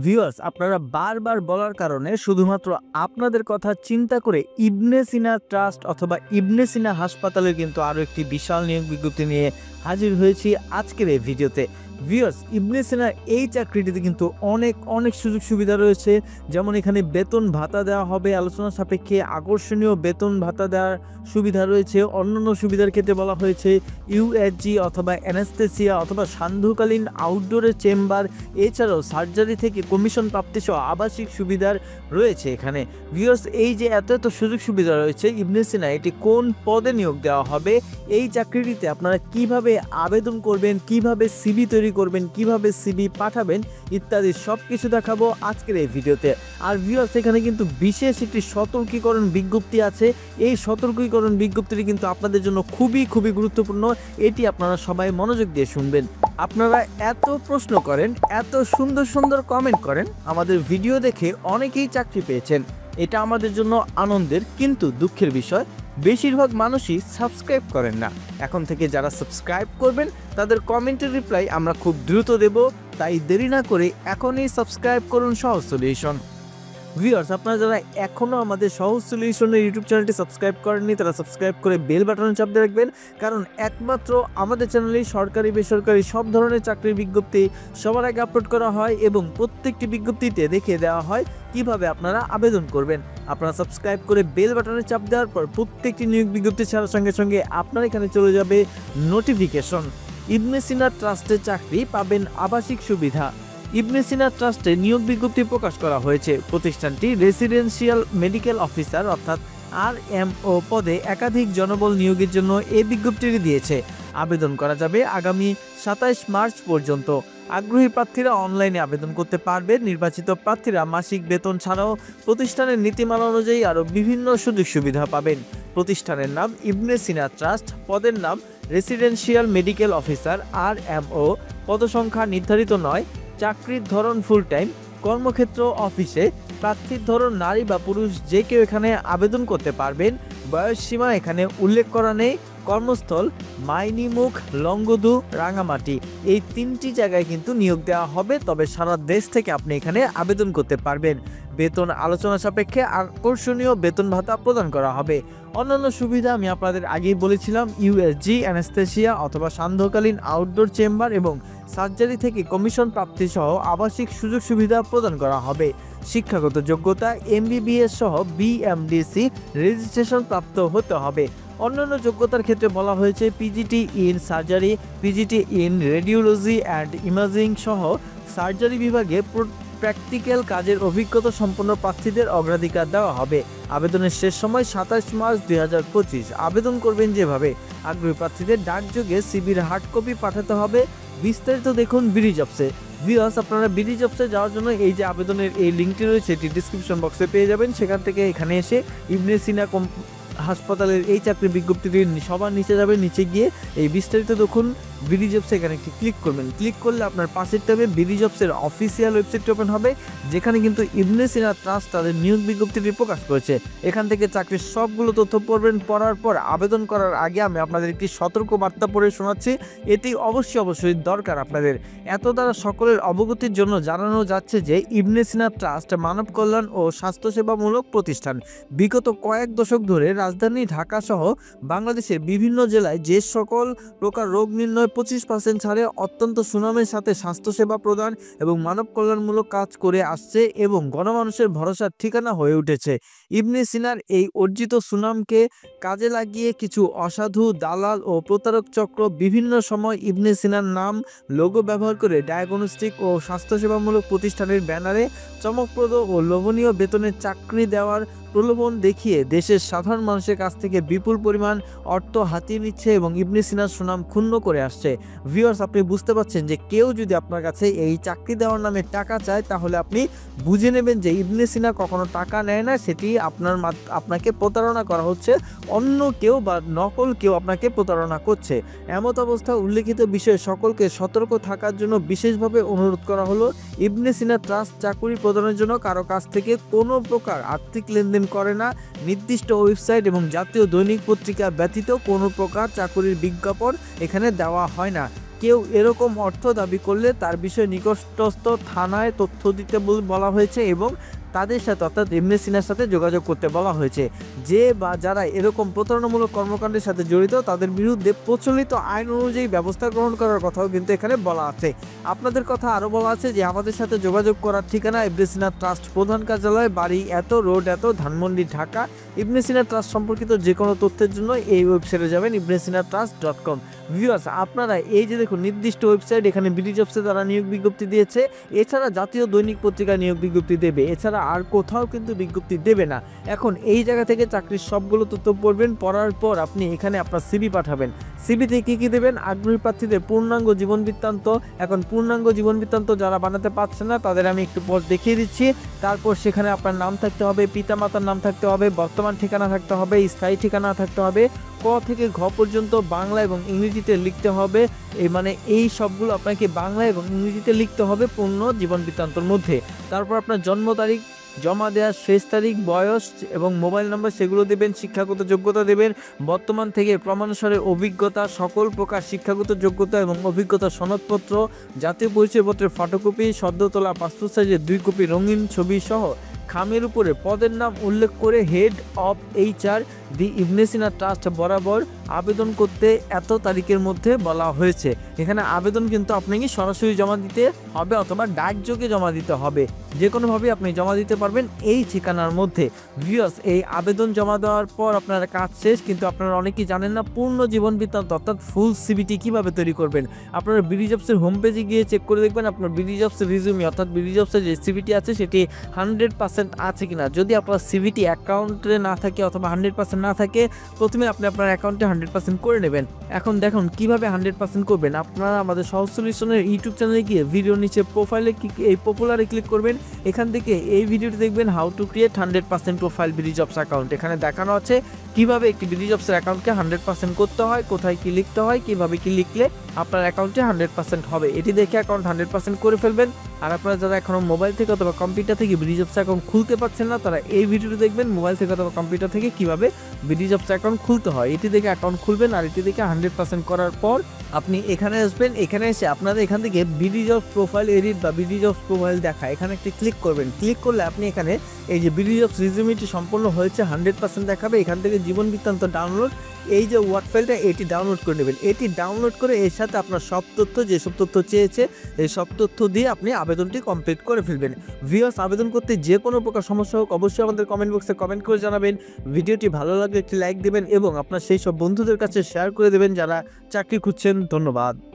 Viewers, আপনারা বারবার বলার কারণে শুধুমাত্র আপনাদের কথা চিন্তা করে ইবনে সিনা ট্রাস্ট অথবা ইবনে সিনা হাসপাতালের কিন্তু আরও একটি বিশাল নিয়োগ বিজ্ঞপ্তি নিয়ে হাজির হয়েছি আজকের এই ভিডিওতে। ভিউয়ার্স, ইবনে সিনার এই চাকরিটিতে কিন্তু অনেক সুযোগ সুবিধা রয়েছে। যেমন এখানে বেতন ভাতা দেওয়া হবে আলোচনা সাপেক্ষে, আকর্ষণীয় বেতন ভাতা দেওয়ার সুবিধা রয়েছে। অন্যান্য সুবিধার ক্ষেত্রে বলা হয়েছে ইউএসজি অথবা অ্যানেস্থেসিয়া অথবা সান্ধ্যকালীন আউটডোরের চেম্বার, এছাড়াও সার্জারি থেকে কমিশন প্রাপ্তি সহ আবাসিক সুবিধার রয়েছে এখানে। ভিউয়ার্স, এই যে এত সুযোগ সুবিধা রয়েছে ইবনে সিনা, এটি কোন পদে নিয়োগ দেওয়া হবে, এই চাকরিটিতে আপনারা কিভাবে আবেদন করবেন, কিভাবে সিভি তৈরি করবেন, কিভাবে সিভি পাঠাবেন ইত্যাদি সব কিছু দেখাবো আজকের এই ভিডিওতে। আর ভিউয়ার্স, এখানে কিন্তু বিশেষ একটি সতর্কীকরণ বিজ্ঞপ্তি আছে। এই সতর্কীকরণ বিজ্ঞপ্তিটি কিন্তু আপনাদের জন্য খুবই গুরুত্বপূর্ণ। এটি আপনারা সবাই মনোযোগ দিয়ে শুনবেন। আপনারা এত প্রশ্ন করেন, এত সুন্দর কমেন্ট করেন, আমাদের ভিডিও দেখে অনেকেই চাকরি পেয়েছেন। এটা আমাদের জন্য আনন্দের কিন্তু দুঃখের বিষয়, বেশিরভাগ মানুষই সাবস্ক্রাইব করেন না। এখন থেকে যারা সাবস্ক্রাইব করবেন তাদের কমেন্টের রিপ্লাই আমরা খুব দ্রুত দেব, তাই দেরি না করে এখনই সাবস্ক্রাইব করুন সহজ সলিউশন। ভিউয়ার্স, আপনারা যারা এখনও আমাদের সহজ সলিউশনের ইউটিউব চ্যানেলটি সাবস্ক্রাইব করেননি তারা সাবস্ক্রাইব করে বেল বাটনে চাপ দিয়ে রাখবেন, কারণ একমাত্র আমাদের চ্যানেলেই সরকারি বেসরকারি সব ধরনের চাকরির বিজ্ঞপ্তি সবার আগে আপলোড করা হয় এবং প্রত্যেকটি বিজ্ঞপ্তিতে দেখিয়ে দেওয়া হয় কিভাবে আপনারা আবেদন করবেন। আপনারা সাবস্ক্রাইব করে বেল বাটনে চাপ দেওয়ার পর প্রত্যেকটি নিয়োগ বিজ্ঞপ্তি ছাড়ার সঙ্গে আপনার এখানে চলে যাবে নোটিফিকেশন। ইবনে সিনা ট্রাস্টের চাকরি পাবেন আবাসিক সুবিধা। ইবনে সিনা ট্রাস্টে নিয়োগ বিজ্ঞপ্তি প্রকাশ করা হয়েছে। প্রতিষ্ঠানটি রেসিডেন্সিয়াল মেডিকেল অফিসার অর্থাৎ RMO পদে একাধিক জনবল নিয়োগের জন্য এই বিজ্ঞপ্তিটি দিয়েছে। আবেদন করা যাবে আগামী 27 মার্চ পর্যন্ত। আগ্রহী প্রার্থীরা অনলাইনে আবেদন করতে পারবেন। নির্বাচিত প্রার্থীরা মাসিক বেতন ছাড়াও প্রতিষ্ঠানের নীতিমালা অনুযায়ী আরও বিভিন্ন সুযোগ সুবিধা পাবেন। প্রতিষ্ঠানের নাম ইবনে সিনা ট্রাস্ট, পদের নাম রেসিডেন্সিয়াল মেডিকেল অফিসার RMO, পদসংখ্যা নির্ধারিত নয়। চাকরির ধরন ফুল টাইম, কর্মক্ষেত্র অফিসে, প্রার্থীর ধরন নারী বা পুরুষ যে কেউ এখানে আবেদন করতে পারবেন। বয়স সীমা এখানে উল্লেখ করা নেই। কর্মস্থল মাইনিমুখ, লংগদু, রাঙামাটি, এই তিনটি জায়গায় কিন্তু নিয়োগ দেওয়া হবে, তবে সারা দেশ থেকে আপনি এখানে আবেদন করতে পারবেন। বেতন আলোচনা সাপেক্ষে আকর্ষণীয় বেতন ভাতা প্রদান করা হবে। অন্যান্য সুবিধা আমি আপনাদের আগেই বলেছিলাম, ইউএসজি, অ্যানেস্থেসিয়া অথবা সান্ধ্যকালীন আউটডোর চেম্বার এবং সার্জারি থেকে কমিশন প্রাপ্তি সহ আবাসিক সুযোগ সুবিধা প্রদান করা হবে। শিক্ষাগত যোগ্যতা MBBS সহ BMDC রেজিস্ট্রেশন প্রাপ্ত হতে হবে। অন্যান্য যোগ্যতার ক্ষেত্রে বলা হয়েছে PGT in surgery, PGT in radiology and imaging সহ সার্জারি বিভাগে প্র্যাকটিক্যাল কাজের অভিজ্ঞতা সম্পন্ন প্রার্থীদের অগ্রাধিকার দেওয়া হবে। আবেদনের শেষ সময় 27 মার্চ 2025। আবেদন করবেন যেভাবে, আগ্রহী প্রার্থীদের ডাকযোগে সিভির হার্ড কপি পাঠাতে হবে। বিস্তারিত দেখুন বিডি জবসে। ভিউয়ার্স, আপনারা বিডি জবসে যাওয়ার জন্য এই যে আবেদনের এই লিঙ্কটি রয়েছে এটি ডিসক্রিপশন বক্সে পেয়ে যাবেন। সেখান থেকে এখানে এসে ইবনে সিনা হাসপাতালের এই চাকরির বিজ্ঞপ্তিটি সবার নিচে যাবে, নিচে গিয়ে এই বিস্তারিত দেখুন বিডি জবস, এখানে একটি ক্লিক করবেন। ক্লিক করলে আপনার পাশের ট্যাবে বিডি জবসের অফিসিয়াল ওয়েবসাইটটি ওপেন হবে, যেখানে কিন্তু ইবনে সিনা ট্রাস্ট তাদের নিয়োগ বিজ্ঞপ্তিটি প্রকাশ করেছে। এখান থেকে চাকরির সবগুলো তথ্য পড়বেন। পড়ার পর আবেদন করার আগে আমি আপনাদের একটি সতর্ক বার্তা পড়ে শোনাচ্ছি, এটি অবশ্যই দরকার আপনাদের। এত দ্বারা সকলের অবগতির জন্য জানানো যাচ্ছে যে ইবনে সিনা ট্রাস্ট মানব কল্যাণ ও স্বাস্থ্যসেবামূলক প্রতিষ্ঠান। বিগত কয়েক দশক ধরে রাজধানী ঢাকা সহ বাংলাদেশের বিভিন্ন জেলায় যে সকল প্রকার রোগ নির্ণয় 25% ছাড়ে অত্যন্ত সুনামের সাথে স্বাস্থ্যসেবা প্রদান এবং মানব কল্যাণমূলক কাজ করে আসছে এবং গণমানুষের ভরসার ঠিকানা হয়ে উঠেছে। ইবনে সিনার এই অর্জিত সুনামকে কাজে লাগিয়ে কিছু অসাধু দালাল ও প্রতারক চক্র বিভিন্ন সময় ইবনে সিনার নাম, লোগো ব্যবহার করে ডায়াগনস্টিক ও স্বাস্থ্যসেবামূলক প্রতিষ্ঠানের ব্যানারে চমকপ্রদ ও লোভনীয় বেতনের চাকরি দেওয়ার প্রলোভন দেখিয়ে দেশের সাধারণ মানুষের কাছ থেকে বিপুল পরিমাণ অর্থ হাতিয়ে নিচ্ছে এবং ইবনে সিনার সুনাম ক্ষুণ্ণ করে আসছে। ভিউয়ার্স, আপনি বুঝতে পারছেন যে কেউ যদি আপনার কাছে এই চাকরি দেওয়ার নামে টাকা চায় তাহলে আপনি বুঝে নেবেন যে ইবনে সিনা কখনো টাকা নেয় না, সেটি আপনাকে প্রতারণা করা হচ্ছে, অন্য কেউ বা নকল কেউ আপনাকে প্রতারণা করছে। এমত অবস্থা উল্লেখিত বিষয়ে সকলকে সতর্ক থাকার জন্য বিশেষভাবে অনুরোধ করা হলো। ইবনে সিনা ট্রাস্ট চাকরি প্রদানের জন্য কারো কাছ থেকে কোনো প্রকার আর্থিক লেনদেন করে না। নির্দিষ্ট ওয়েবসাইট এবং জাতীয় দৈনিক পত্রিকা ব্যতীত কোনো প্রকার চাকরির বিজ্ঞাপন এখানে দেওয়া হয় না। কেউ এরকম অর্থ দাবি করলে তার বিষয়ে নিকটস্থ থানায় তথ্য দিতে বলা হয়েছে এবং তাদের সাথে অর্থাৎ ইবনে সিনার সাথে যোগাযোগ করতে বলা হয়েছে। যে বা যারা এরকম প্রতারণামূলক কর্মকাণ্ডের সাথে জড়িত তাদের বিরুদ্ধে প্রচলিত আইন অনুযায়ী ব্যবস্থা গ্রহণ করার কথাও কিন্তু এখানে বলা আছে। আপনাদের কথা আরও বলা আছে যে আমাদের সাথে যোগাযোগ করার ঠিকানা ইবনে সিনা ট্রাস্ট, প্রধান কার্যালয়, বাড়ি এত, রোড এত, ধানমন্ডি, ঢাকা। ইবনে সিনা ট্রাস্ট সম্পর্কিত যে কোনো তথ্যের জন্য এই ওয়েবসাইটে যাবেন ibnesinattrust.com। ভিউয়ার্স, আপনারা এই যে দেখুন নির্দিষ্ট ওয়েবসাইট, এখানে বিডি জবসে তারা নিয়োগ বিজ্ঞপ্তি দিয়েছে, এছাড়া জাতীয় দৈনিক পত্রিকা নিয়োগ বিজ্ঞপ্তি দেবে, এছাড়া আর কোথাও কিন্তু বিজ্ঞপ্তি দেবে না। এখন এই জায়গা থেকে চাকরির সবগুলো তথ্য পড়বেন, পড়ার পর আপনি এখানে আপনার সিভি পাঠাবেন। সিভিতে কী কী দেবেন? আগ্রহী প্রার্থীদের পূর্ণাঙ্গ জীবন বৃত্তান্ত। এখন পূর্ণাঙ্গ জীবন বৃত্তান্ত যারা বানাতে পারছে না তাদের আমি একটু পর দেখিয়ে দিচ্ছি। তারপর সেখানে আপনার নাম থাকতে হবে, পিতামাতার নাম থাকতে হবে, বর্তমান ঠিকানা থাকতে হবে, স্থায়ী ঠিকানা থাকতে হবে, ক থেকে ঘ পর্যন্ত বাংলা এবং ইংরেজিতে লিখতে হবে। এই সবগুলো আপনাকে বাংলা এবং ইংরেজিতে লিখতে হবে পূর্ণ জীবন বৃত্তান্তর মধ্যে। তারপর আপনার জন্ম তারিখ, জমা দেওয়ার শেষ তারিখ, বয়স এবং মোবাইল নম্বর সেগুলো দেবেন, শিক্ষাগত যোগ্যতা দেবেন, বর্তমান থেকে প্রমাণসরের অভিজ্ঞতা, সকল প্রকার শিক্ষাগত যোগ্যতা এবং অভিজ্ঞতা সনদপত্র, জাতীয় পরিচয়পত্রের ফটোকপি, সদ্য তোলা পাসপোর্ট সাইজের 2 কপি রঙিন ছবি সহ খামের উপরে পদের নাম উল্লেখ করে head of HR the Ibn Sina Trust বরাবর আবেদন করতে এত তারিখের মধ্যে বলা হয়েছে। এখানে আবেদন কিন্তু আপনাকে সরাসরি জমা দিতে হবে অথবা ডাকযোগে জমা দিতে হবে, যে কোনোভাবে আপনি জমা দিতে পারবেন এই ঠিকানার মধ্যে। ভিউয়ার্স, এই আবেদন জমা দেওয়ার পর আপনার কাজ শেষ, কিন্তু আপনারা অনেকেই জানেন না পূর্ণ জীবন বৃত্তান্ত অর্থাৎ ফুল সিভিটি কীভাবে তৈরি করবেন। আপনারা বিডি জবসের হোম পেজে গিয়ে চেক করে দেখবেন আপনার বিডি জবসের রিজিউমি অর্থাৎ বিডি জবসের যে সিভিটি আছে সেটি 100% আছে কিনা। যদি আপনার সিভিটি অ্যাকাউন্টে না থাকে অথবা 100% না থাকে, প্রথমে আপনি আপনার অ্যাকাউন্টে 100% করে নেবেন। এখন দেখুন কিভাবে 100% করবেন। আপনারা আমাদের সহজ সলিউশনের ইউটিউব চ্যানেলে গিয়ে ভিডিওর নিচে প্রোফাইলে এই পপুলারে ক্লিক করবেন। এখান থেকে এই ভিডিওটি দেখবেন how to create 100% profile BD jobs account. এখানে দেখানো আছে কিভাবে একটি বিডি জবসের অ্যাকাউন্টকে 100% করতে হয়, কোথায় কি লিখতে হয়, কিভাবে কি লিখলে আপনার অ্যাকাউন্টে 100% হবে। এটি দেখে অ্যাকাউন্ট 100% করে ফেলবেন। আর আপনারা যারা এখনো মোবাইল থেকে অথবা কম্পিউটার থেকে বিডি জবস অ্যাকাউন্ট খুলতে পারছেন না, তারা এই ভিডিওটি দেখবেন মোবাইল থেকে অথবা কম্পিউটার থেকে কিভাবে বিডি জবস অ্যাকাউন্ট খুলতে হয়। এটি দেখে অ্যাকাউন্ট খুলবেন আর এটি দেখে 100% করার পর আপনি এখানে আসবেন। এখানে এসে আপনারা এখান থেকে বিডি জবস প্রোফাইল এডিট বা বিডি জবস প্রোফাইল দেখা, এখানে একটি ক্লিক করবেন। ক্লিক করলে আপনি এখানে এই যে বিডি জবস রিজিউমিটি সম্পূর্ণ হয়েছে 100% দেখাবে। এখান থেকে জীবন বৃত্তান্ত ডাউনলোড, এই যে ওয়ার্ড ফাইলটা এটি ডাউনলোড করে নেবেন। এটি ডাউনলোড করে এর সাথে আপনার সব তথ্য, যেসব তথ্য চেয়েছে এই সব তথ্য দিয়ে আপনি আবেদনটি কমপ্লিট করে ফেলবেন। ভিউয়ার্স, আবেদন করতে যে কোনো প্রকার সমস্যা হোক অবশ্যই আমাদের কমেন্ট বক্সে কমেন্ট করে জানাবেন। ভিডিওটি ভালো লাগলে একটি লাইক দেবেন এবং আপনার সেই সব বন্ধুদের কাছে শেয়ার করে দেবেন যারা চাকরি খুঁজছেন। ধন্যবাদ।